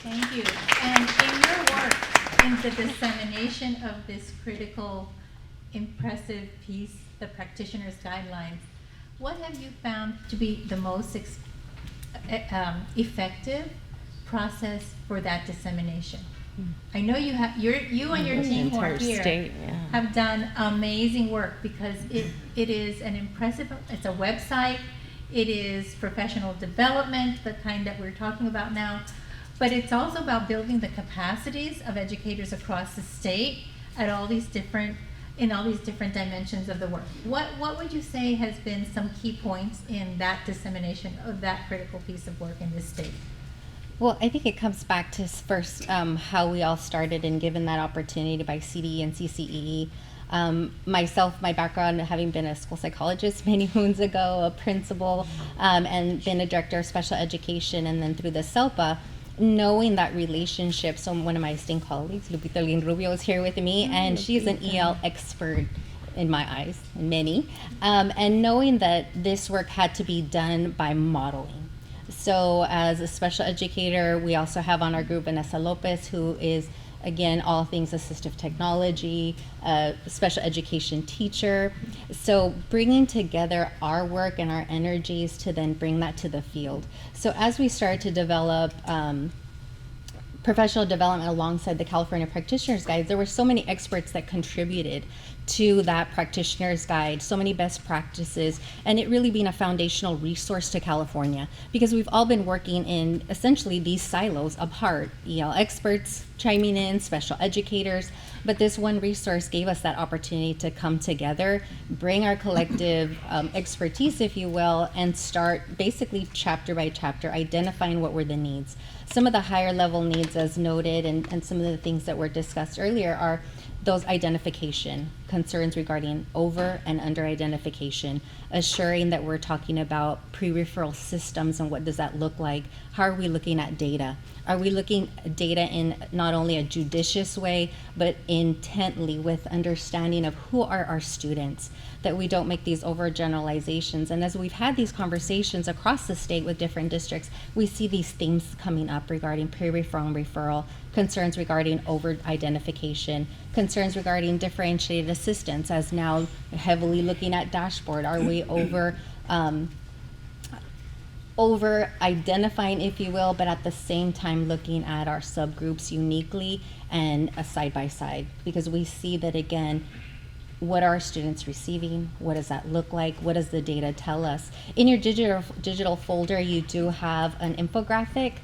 Thank you. And in your work, in the dissemination of this critical, impressive piece, the practitioner's guidelines, what have you found to be the most effective process for that dissemination? I know you have, you and your team who are here have done amazing work, because it is an impressive, it's a website, it is professional development, the kind that we're talking about now, but it's also about building the capacities of educators across the state at all these different, in all these different dimensions of the work. What would you say has been some key points in that dissemination of that critical piece of work in this state? Well, I think it comes back to first how we all started and given that opportunity by CDE and CCEE. Myself, my background, having been a school psychologist many moons ago, a principal, and been a director of special education, and then through the SELPA, knowing that relationship. So one of my esteemed colleagues, Lupita Lynn Rubio, is here with me, and she's an EL expert in my eyes, many, and knowing that this work had to be done by modeling. So as a special educator, we also have on our group Vanessa Lopez, who is, again, all things assistive technology, special education teacher. So bringing together our work and our energies to then bring that to the field. So as we start to develop professional development alongside the California Practitioners Guide, there were so many experts that contributed to that practitioner's guide, so many best practices, and it really being a foundational resource to California, because we've all been working in essentially these silos apart, EL experts chiming in, special educators, but this one resource gave us that opportunity to come together, bring our collective expertise, if you will, and start basically chapter by chapter identifying what were the needs. Some of the higher level needs, as noted, and some of the things that were discussed earlier, are those identification concerns regarding over and under identification, assuring that we're talking about pre-referral systems and what does that look like. How are we looking at data? Are we looking at data in not only a judicious way, but intently with understanding of who are our students, that we don't make these overgeneralizations. And as we've had these conversations across the state with different districts, we see these themes coming up regarding pre-referral and referral, concerns regarding over-identification, concerns regarding differentiated assistance, as now heavily looking at dashboard. Are we over identifying, if you will, but at the same time looking at our subgroups uniquely and a side by side, because we see that, again, what are our students receiving? What does that look like? What does the data tell us? In your digital folder, you do have an infographic.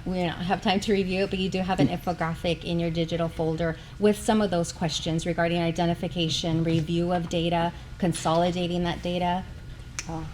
We don't have time to review it, but you do have an infographic in your digital folder with some of those questions regarding identification, review of data, consolidating that data. Oh,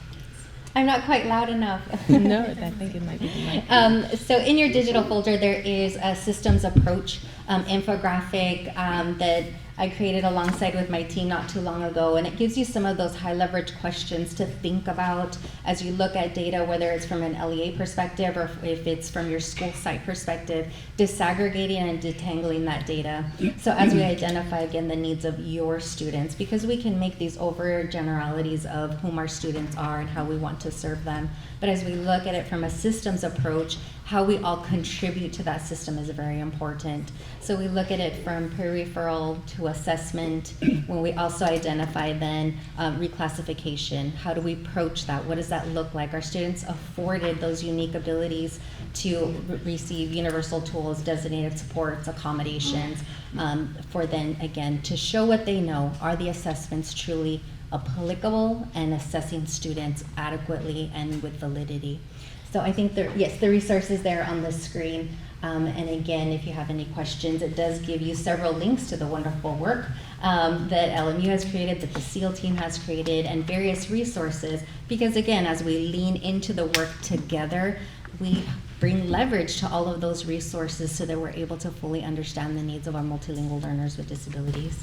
I'm not quite loud enough. No, I think it might be the mic. So in your digital folder, there is a systems approach infographic that I created alongside with my team not too long ago, and it gives you some of those high leverage questions to think about as you look at data, whether it's from an LEA perspective or if it's from your school site perspective, disaggregating and detangling that data. So as we identify, again, the needs of your students, because we can make these overgeneralities of whom our students are and how we want to serve them. But as we look at it from a systems approach, how we all contribute to that system is very important. So we look at it from pre-referral to assessment, when we also identify then reclassification. How do we approach that? What does that look like? Are students afforded those unique abilities to receive universal tools, designated supports, accommodations, for then, again, to show what they know? Are the assessments truly applicable and assessing students adequately and with validity? So I think yes, the resource is there on the screen. And again, if you have any questions, it does give you several links to the wonderful work that LMU has created, that the SEAL team has created, and various resources. Because again, as we lean into the work together, we bring leverage to all of those resources so that we're able to fully understand the needs of our multilingual learners with disabilities.